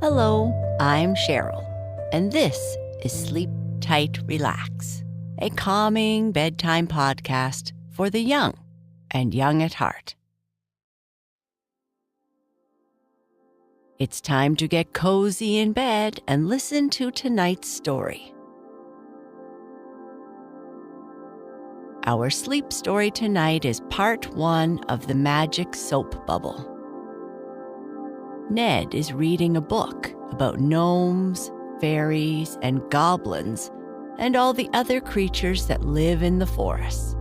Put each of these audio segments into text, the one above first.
Hello, I'm Sheryl, and this is Sleep Tight, Relax, a calming bedtime podcast for the young and young at heart. It's time to get cozy in bed and listen to tonight's story. Our sleep story tonight is part 1 of The Magic Soap Bubble. Ned is reading a book about gnomes, fairies, and goblins, and all the other creatures that live in the forest.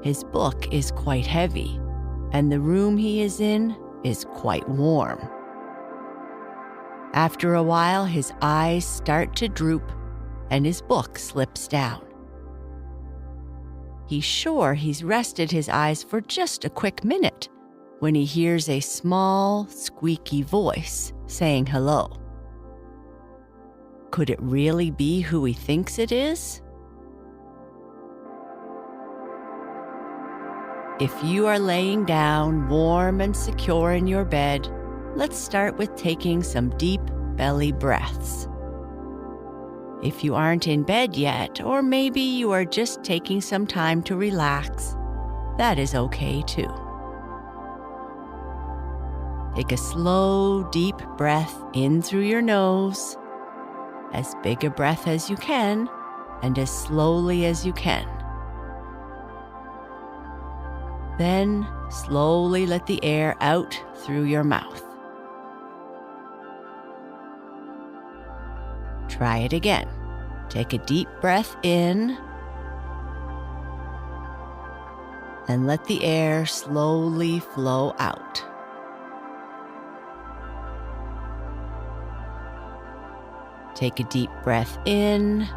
His book is quite heavy, and the room he is in is quite warm. After a while, his eyes start to droop, and his book slips down. He's sure he's rested his eyes for just a quick minute when he hears a small, squeaky voice saying hello. Could it really be who he thinks it is? If you are laying down warm and secure in your bed, let's start with taking some deep belly breaths. If you aren't in bed yet, or maybe you are just taking some time to relax, that is okay too. Take a slow, deep breath in through your nose, as big a breath as you can, and as slowly as you can. Then slowly let the air out through your mouth. Try it again. Take a deep breath in, and let the air slowly flow out. Take a deep breath in,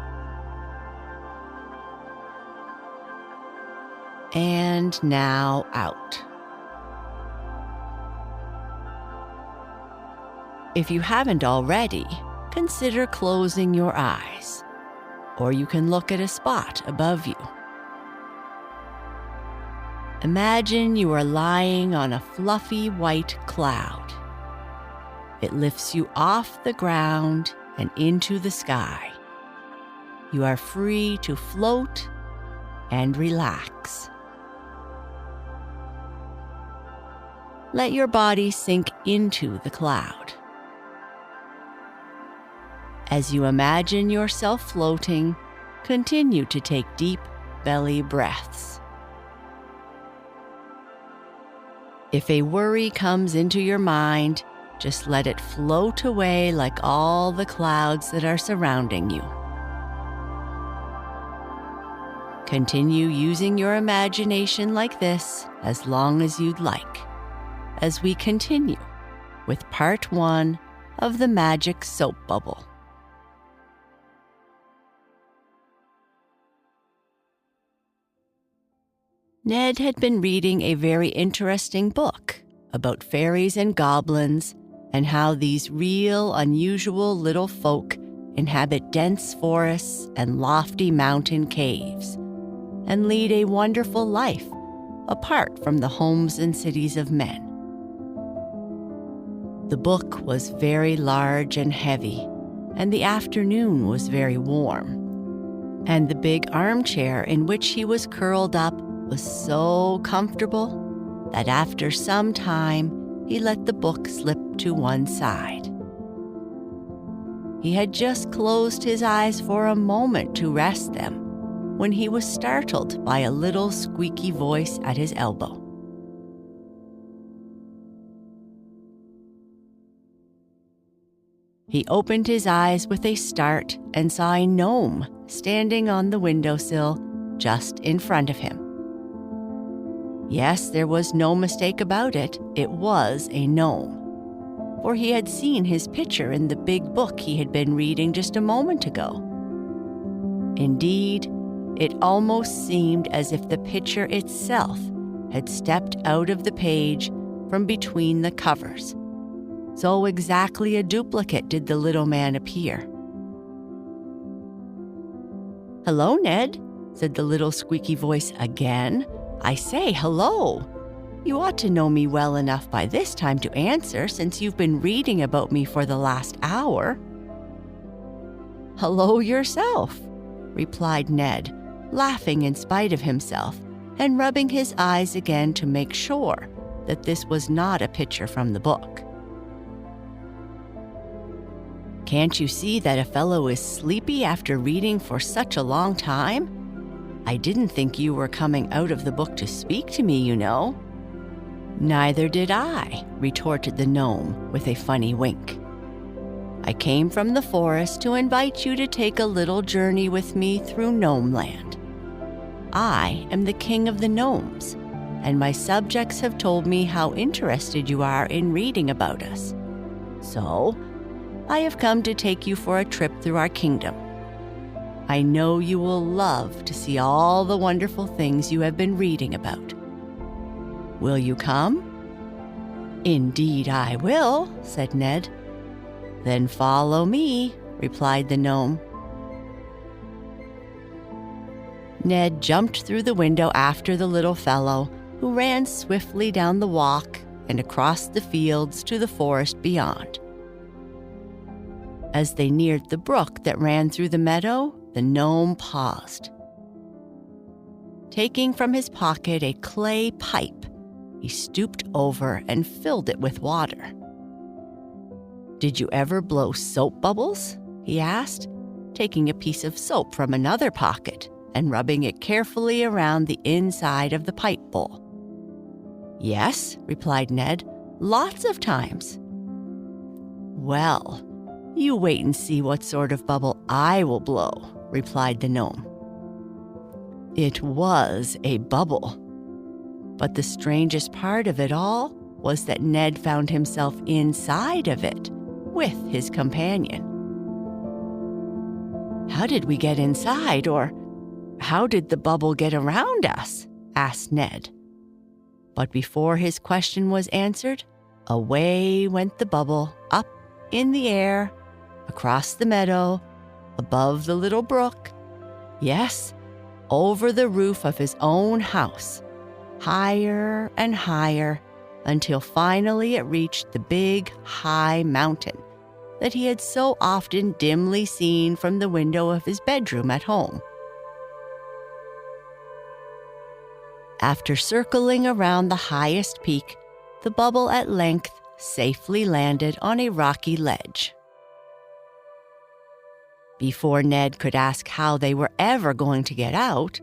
and now out. If you haven't already, consider closing your eyes, or you can look at a spot above you. Imagine you are lying on a fluffy white cloud. It lifts you off the ground and into the sky. You are free to float and relax. Let your body sink into the cloud. As you imagine yourself floating, continue to take deep belly breaths. If a worry comes into your mind, just let it float away like all the clouds that are surrounding you. Continue using your imagination like this as long as you'd like, as we continue with part 1 of The Magic Soap Bubble. Ned had been reading a very interesting book about fairies and goblins and how these real, unusual little folk inhabit dense forests and lofty mountain caves and lead a wonderful life apart from the homes and cities of men. The book was very large and heavy, and the afternoon was very warm, and the big armchair in which he was curled up was so comfortable that after some time he let the book slip to one side. He had just closed his eyes for a moment to rest them when he was startled by a little squeaky voice at his elbow. He opened his eyes with a start and saw a gnome standing on the windowsill just in front of him. Yes, there was no mistake about it. It was a gnome, for he had seen his picture in the big book he had been reading just a moment ago. Indeed, it almost seemed as if the picture itself had stepped out of the page from between the covers. So exactly a duplicate did the little man appear. "Hello, Ned," said the little squeaky voice again. "I say hello." You ought to know me well enough by this time to answer, since you've been reading about me for the last hour." "Hello yourself," replied Ned, laughing in spite of himself and rubbing his eyes again to make sure that this was not a picture from the book. "Can't you see that a fellow is sleepy after reading for such a long time? I didn't think you were coming out of the book to speak to me, you know." "Neither did I," retorted the gnome with a funny wink. "I came from the forest to invite you to take a little journey with me through Gnome Land. I am the king of the gnomes, and my subjects have told me how interested you are in reading about us. So, I have come to take you for a trip through our kingdom. I know you will love to see all the wonderful things you have been reading about. Will you come?" "Indeed I will," said Ned. "Then follow me," replied the gnome. Ned jumped through the window after the little fellow, who ran swiftly down the walk and across the fields to the forest beyond. As they neared the brook that ran through the meadow, the gnome paused. Taking from his pocket a clay pipe, he stooped over and filled it with water. "Did you ever blow soap bubbles?" he asked, taking a piece of soap from another pocket and rubbing it carefully around the inside of the pipe bowl. "Yes," replied Ned, "lots of times." "Well, you wait and see what sort of bubble I will blow," replied the gnome. It was a bubble. But the strangest part of it all was that Ned found himself inside of it with his companion. "How did we get inside, or how did the bubble get around us?" asked Ned. But before his question was answered, away went the bubble up in the air, across the meadow, above the little brook, yes, over the roof of his own house, higher and higher, until finally it reached the big, high mountain that he had so often dimly seen from the window of his bedroom at home. After circling around the highest peak, the bubble at length safely landed on a rocky ledge. Before Ned could ask how they were ever going to get out,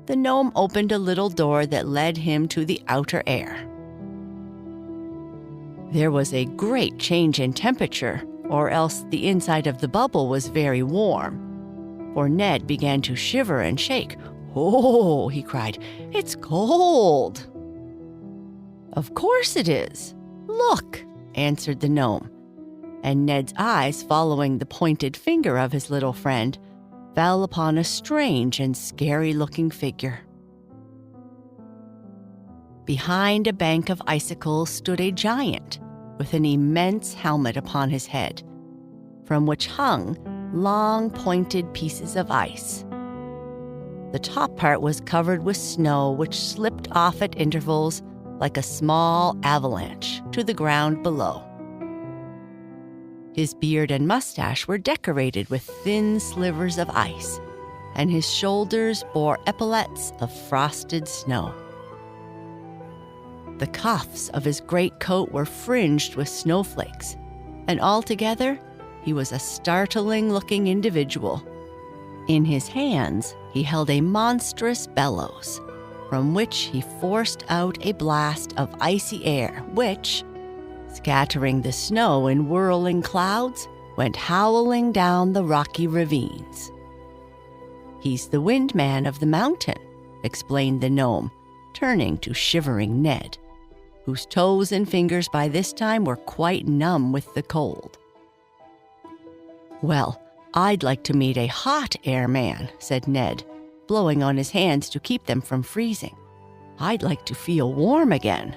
the gnome opened a little door that led him to the outer air. There was a great change in temperature, or else the inside of the bubble was very warm, for Ned began to shiver and shake. "Oh," he cried, "it's cold." "Of course it is. Look," answered the gnome, and Ned's eyes, following the pointed finger of his little friend, fell upon a strange and scary-looking figure. Behind a bank of icicles stood a giant with an immense helmet upon his head, from which hung long pointed pieces of ice. The top part was covered with snow, which slipped off at intervals like a small avalanche to the ground below. His beard and mustache were decorated with thin slivers of ice, and his shoulders bore epaulets of frosted snow. The cuffs of his great coat were fringed with snowflakes, and altogether he was a startling-looking individual. In his hands he held a monstrous bellows, from which he forced out a blast of icy air which, scattering the snow in whirling clouds, went howling down the rocky ravines. "He's the wind man of the mountain," explained the gnome, turning to shivering Ned, whose toes and fingers by this time were quite numb with the cold. "Well, I'd like to meet a hot air man," said Ned, blowing on his hands to keep them from freezing. "I'd like to feel warm again."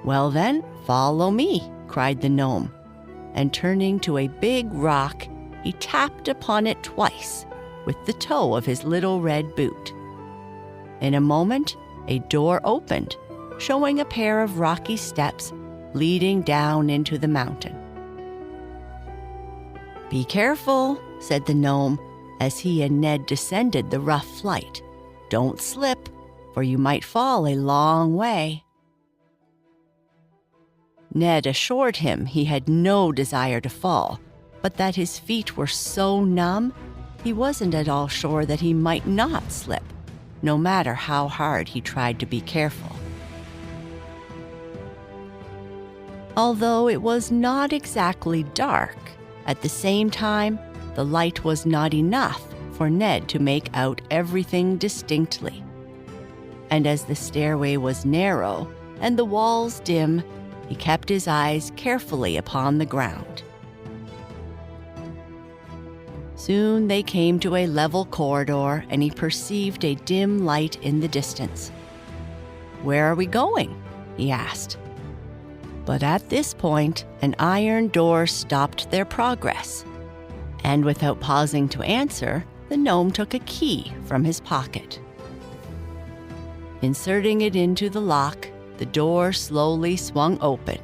"Well then, follow me," cried the gnome, and turning to a big rock, he tapped upon it twice with the toe of his little red boot. In a moment, a door opened, showing a pair of rocky steps leading down into the mountain. "Be careful," said the gnome as he and Ned descended the rough flight. "Don't slip, for you might fall a long way." Ned assured him he had no desire to fall, but that his feet were so numb, he wasn't at all sure that he might not slip, no matter how hard he tried to be careful. Although it was not exactly dark, at the same time, the light was not enough for Ned to make out everything distinctly. And as the stairway was narrow and the walls dim, he kept his eyes carefully upon the ground. Soon they came to a level corridor, and he perceived a dim light in the distance. "Where are we going?" he asked. But at this point, an iron door stopped their progress, and without pausing to answer, the gnome took a key from his pocket. Inserting it into the lock, the door slowly swung open,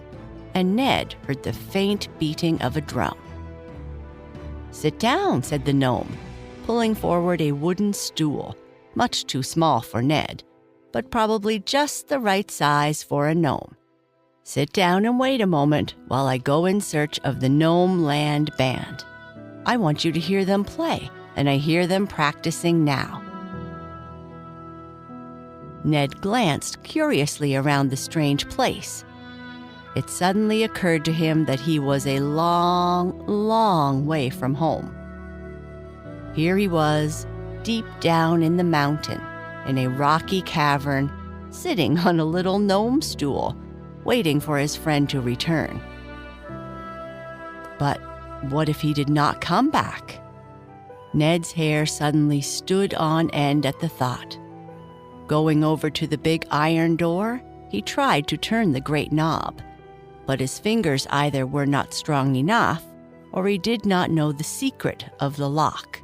and Ned heard the faint beating of a drum. "Sit down," said the gnome, pulling forward a wooden stool, much too small for Ned, but probably just the right size for a gnome. "Sit down and wait a moment while I go in search of the Gnome Land Band. I want you to hear them play, and I hear them practicing now." Ned glanced curiously around the strange place. It suddenly occurred to him that he was a long, long way from home. Here he was, deep down in the mountain, in a rocky cavern, sitting on a little gnome stool, waiting for his friend to return. But what if he did not come back? Ned's hair suddenly stood on end at the thought. Going over to the big iron door, he tried to turn the great knob, but his fingers either were not strong enough or he did not know the secret of the lock.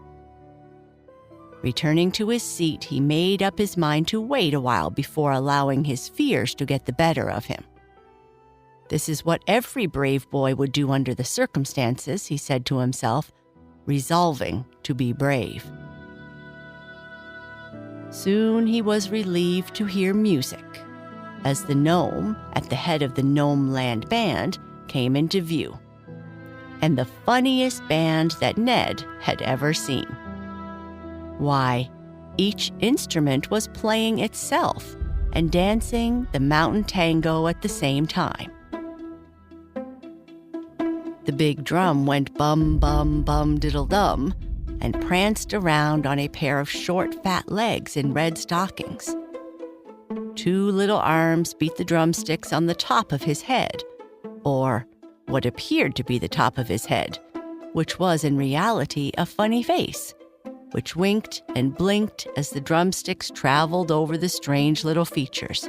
Returning to his seat, he made up his mind to wait a while before allowing his fears to get the better of him. This is what every brave boy would do under the circumstances, he said to himself, resolving to be brave. Soon he was relieved to hear music, as the gnome, at the head of the Gnome Land Band, came into view. And the funniest band that Ned had ever seen. Why, each instrument was playing itself and dancing the mountain tango at the same time. The big drum went bum, bum, bum, diddle-dum, and pranced around on a pair of short, fat legs in red stockings. Two little arms beat the drumsticks on the top of his head, or what appeared to be the top of his head, which was in reality a funny face, which winked and blinked as the drumsticks traveled over the strange little features.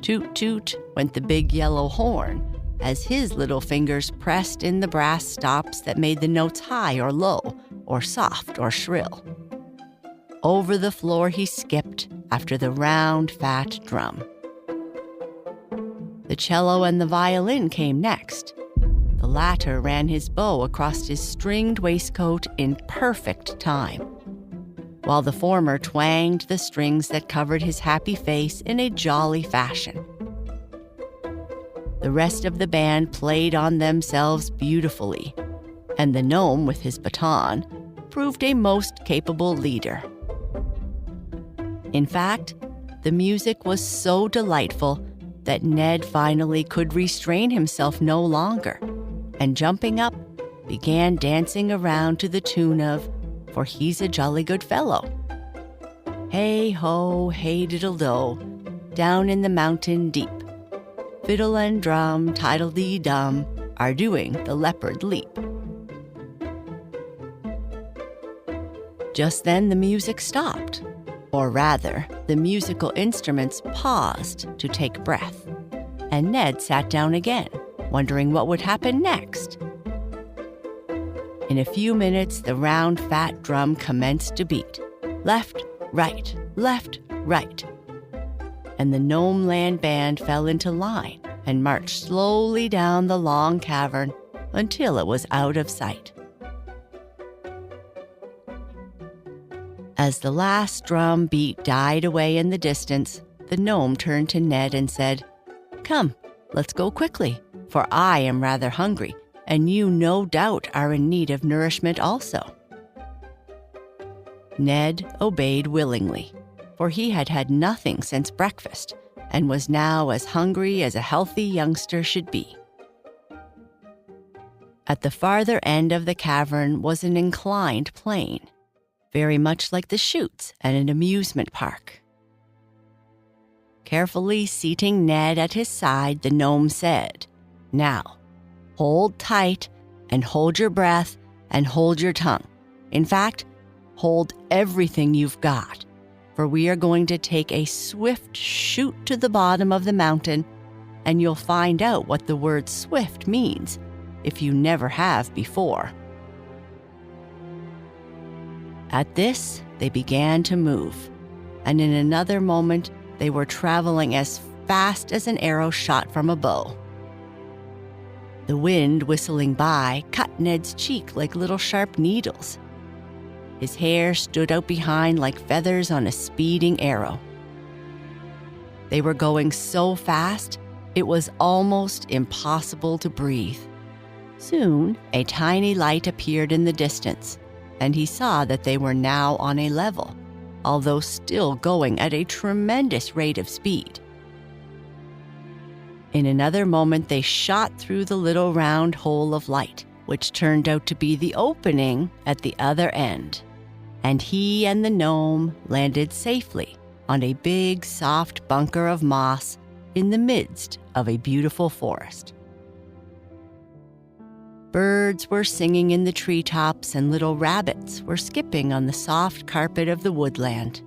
Toot, toot went the big yellow horn, as his little fingers pressed in the brass stops that made the notes high or low, or soft or shrill. Over the floor he skipped after the round, fat drum. The cello and the violin came next. The latter ran his bow across his stringed waistcoat in perfect time, while the former twanged the strings that covered his happy face in a jolly fashion. The rest of the band played on themselves beautifully, and the gnome with his baton proved a most capable leader. In fact, the music was so delightful that Ned finally could restrain himself no longer, and jumping up, began dancing around to the tune of "For He's a Jolly Good Fellow." Hey ho, hey diddle-do, down in the mountain deep, fiddle and drum, tiddle-dee-dum, are doing the leopard leap. Just then the music stopped, or rather, the musical instruments paused to take breath, and Ned sat down again, wondering what would happen next. In a few minutes, the round, fat drum commenced to beat. Left, right, left, right. and the Gnome Land Band fell into line and marched slowly down the long cavern until it was out of sight. As the last drum beat died away in the distance, the gnome turned to Ned and said, "Come, let's go quickly, for I am rather hungry, and you no doubt are in need of nourishment also." Ned obeyed willingly, for he had had nothing since breakfast and was now as hungry as a healthy youngster should be. At the farther end of the cavern was an inclined plane, very much like the chutes at an amusement park. Carefully seating Ned at his side, the gnome said, "Now, hold tight and hold your breath and hold your tongue. In fact, hold everything you've got, for we are going to take a swift shoot to the bottom of the mountain, and you'll find out what the word swift means if you never have before." At this, they began to move, and in another moment, they were traveling as fast as an arrow shot from a bow. The wind whistling by cut Ned's cheek like little sharp needles. His hair stood out behind like feathers on a speeding arrow. They were going so fast, it was almost impossible to breathe. Soon, a tiny light appeared in the distance, and he saw that they were now on a level, although still going at a tremendous rate of speed. In another moment, they shot through the little round hole of light, which turned out to be the opening at the other end, and he and the gnome landed safely on a big, soft bunker of moss in the midst of a beautiful forest. Birds were singing in the treetops, and little rabbits were skipping on the soft carpet of the woodland.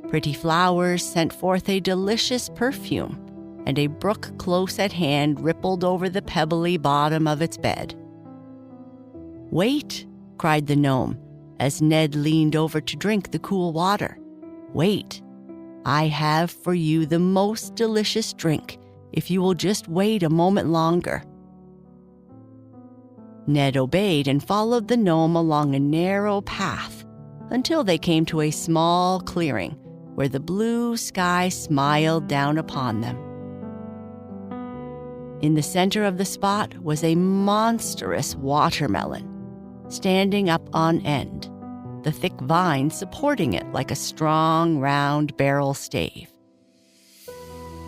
Pretty flowers sent forth a delicious perfume, and a brook close at hand rippled over the pebbly bottom of its bed. "Wait," cried the gnome, as Ned leaned over to drink the cool water. "Wait. I have for you the most delicious drink, if you will just wait a moment longer." Ned obeyed and followed the gnome along a narrow path until they came to a small clearing where the blue sky smiled down upon them. In the center of the spot was a monstrous watermelon, standing up on end, the thick vines supporting it like a strong, round barrel stave.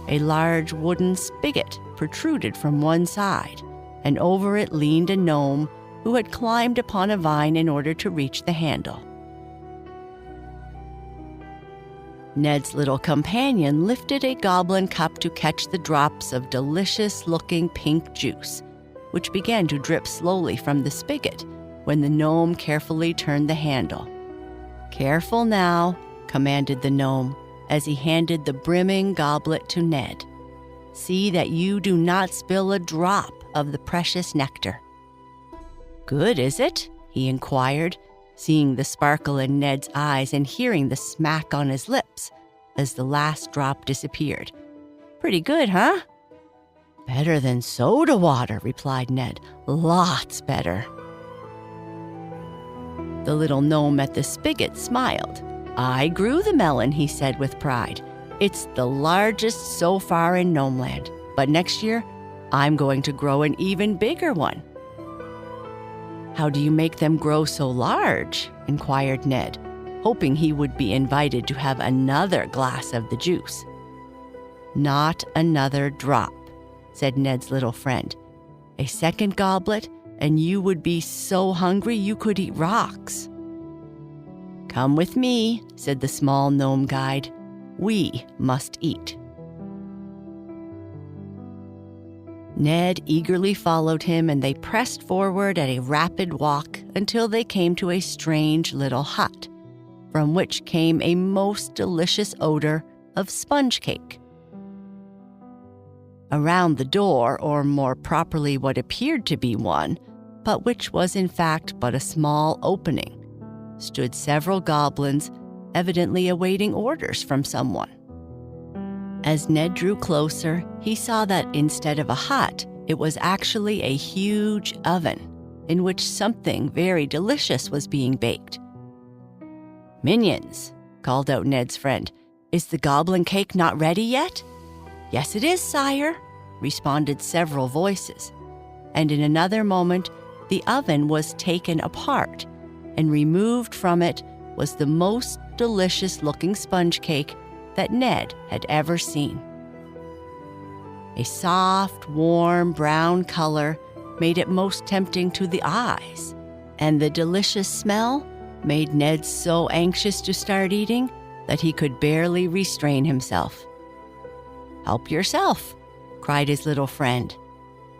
A large wooden spigot protruded from one side, and over it leaned a gnome who had climbed upon a vine in order to reach the handle. Ned's little companion lifted a goblin cup to catch the drops of delicious-looking pink juice, which began to drip slowly from the spigot when the gnome carefully turned the handle. "Careful now," commanded the gnome as he handed the brimming goblet to Ned. "See that you do not spill a drop of the precious nectar." "Good, is it?" he inquired, seeing the sparkle in Ned's eyes and hearing the smack on his lips as the last drop disappeared. "Pretty good, huh?" "Better than soda water," replied Ned. "Lots better." The little gnome at the spigot smiled. "I grew the melon," he said with pride. "It's the largest so far in Gnomeland, but next year I'm going to grow an even bigger one." "How do you make them grow so large?" inquired Ned, hoping he would be invited to have another glass of the juice. "Not another drop," said Ned's little friend. "A second goblet, and you would be so hungry you could eat rocks." "Come with me," said the small gnome guide. "We must eat." Ned eagerly followed him, and they pressed forward at a rapid walk until they came to a strange little hut, from which came a most delicious odor of sponge cake. Around the door, or more properly what appeared to be one, but which was in fact but a small opening, stood several goblins, evidently awaiting orders from someone. As Ned drew closer, he saw that instead of a hut, it was actually a huge oven in which something very delicious was being baked. "Minions," called out Ned's friend, "is the goblin cake not ready yet?" "Yes, it is, sire," responded several voices. And in another moment, the oven was taken apart, and removed from it was the most delicious-looking sponge cake that Ned had ever seen. A soft, warm brown color made it most tempting to the eyes, and the delicious smell made Ned so anxious to start eating that he could barely restrain himself. "Help yourself," cried his little friend,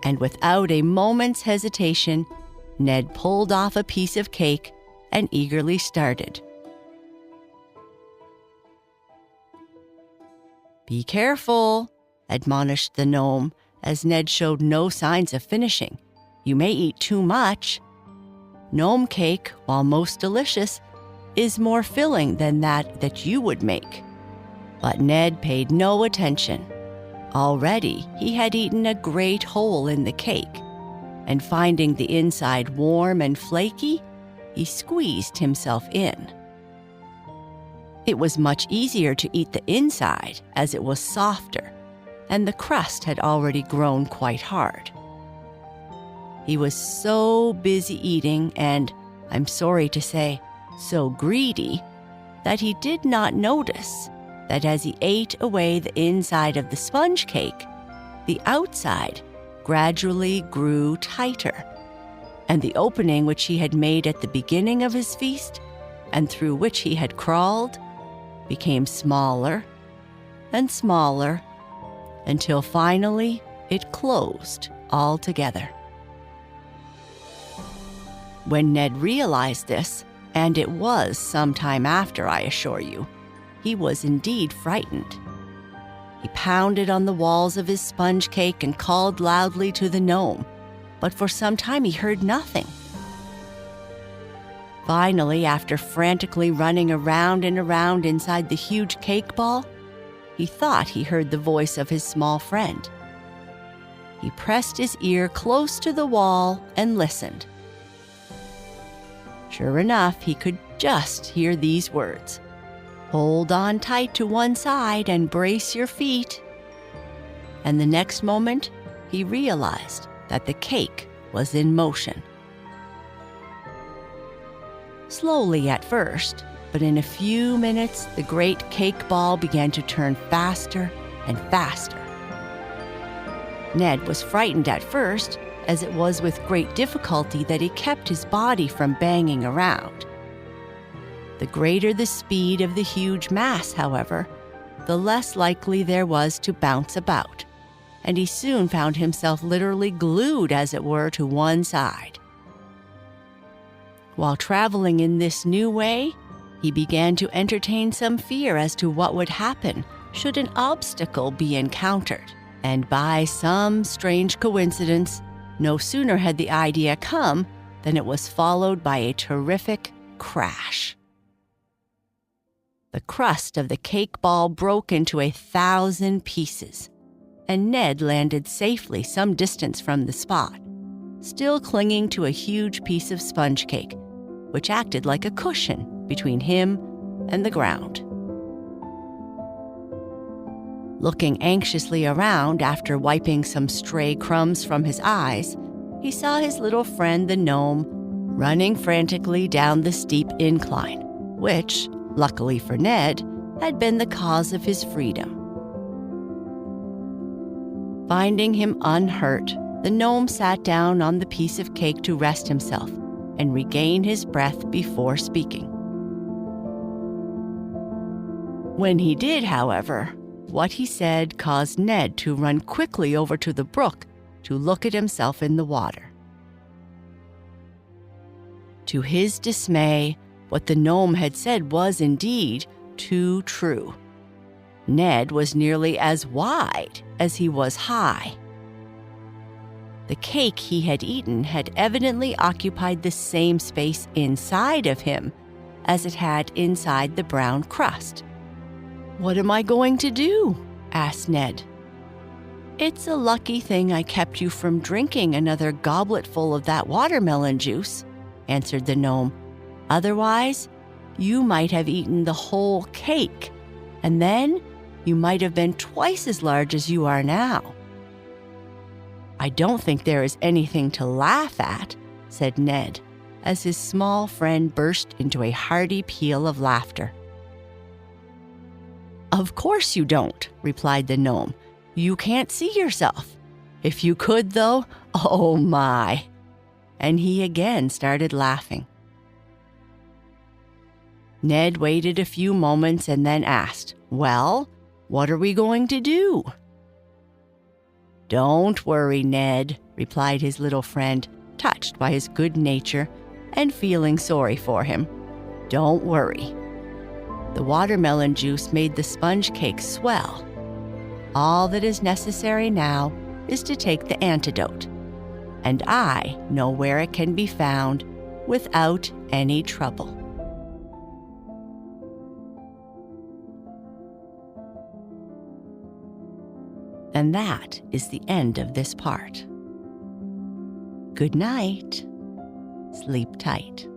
and without a moment's hesitation, Ned pulled off a piece of cake and eagerly started. "Be careful," admonished the gnome, as Ned showed no signs of finishing. "You may eat too much. Gnome cake, while most delicious, is more filling than that you would make." But Ned paid no attention. Already he had eaten a great hole in the cake, and finding the inside warm and flaky, he squeezed himself in. It was much easier to eat the inside, as it was softer, and the crust had already grown quite hard. He was so busy eating and, I'm sorry to say, so greedy, that he did not notice that as he ate away the inside of the sponge cake, the outside gradually grew tighter, and the opening which he had made at the beginning of his feast, and through which he had crawled, became smaller and smaller, until finally it closed altogether. When Ned realized this, and it was some time after, I assure you, he was indeed frightened. He pounded on the walls of his sponge cake and called loudly to the gnome, but for some time he heard nothing. Finally, after frantically running around and around inside the huge cake ball, he thought he heard the voice of his small friend. He pressed his ear close to the wall and listened. Sure enough, he could just hear these words: "Hold on tight to one side and brace your feet." And the next moment, he realized that the cake was in motion. Slowly at first, but in a few minutes, the great cake ball began to turn faster and faster. Ned was frightened at first, as it was with great difficulty that he kept his body from banging around. The greater the speed of the huge mass, however, the less likely there was to bounce about, and he soon found himself literally glued, as it were, to one side. While traveling in this new way, he began to entertain some fear as to what would happen should an obstacle be encountered, and by some strange coincidence, no sooner had the idea come than it was followed by a terrific crash. The crust of the cake ball broke into 1,000 pieces, and Ned landed safely some distance from the spot, still clinging to a huge piece of sponge cake, which acted like a cushion between him and the ground. Looking anxiously around after wiping some stray crumbs from his eyes, he saw his little friend the gnome running frantically down the steep incline, which, luckily for Ned, had been the cause of his freedom. Finding him unhurt, the gnome sat down on the piece of cake to rest himself and regain his breath before speaking. When he did, however, what he said caused Ned to run quickly over to the brook to look at himself in the water. To his dismay, what the gnome had said was indeed too true. Ned was nearly as wide as he was high. The cake he had eaten had evidently occupied the same space inside of him as it had inside the brown crust. "What am I going to do?" asked Ned. It's a lucky thing I kept you from drinking another gobletful of that watermelon juice, answered the gnome. Otherwise, you might have eaten the whole cake, and then you might have been twice as large as you are now. I don't think there is anything to laugh at, said Ned, as his small friend burst into a hearty peal of laughter. Of course you don't, replied the gnome. You can't see yourself. If you could, though, oh my. And he again started laughing. Ned waited a few moments and then asked, Well, what are we going to do? Don't worry, Ned, replied his little friend, touched by his good nature and feeling sorry for him. Don't worry. The watermelon juice made the sponge cake swell. All that is necessary now is to take the antidote, and I know where it can be found without any trouble. And that is the end of this part. Good night. Sleep tight.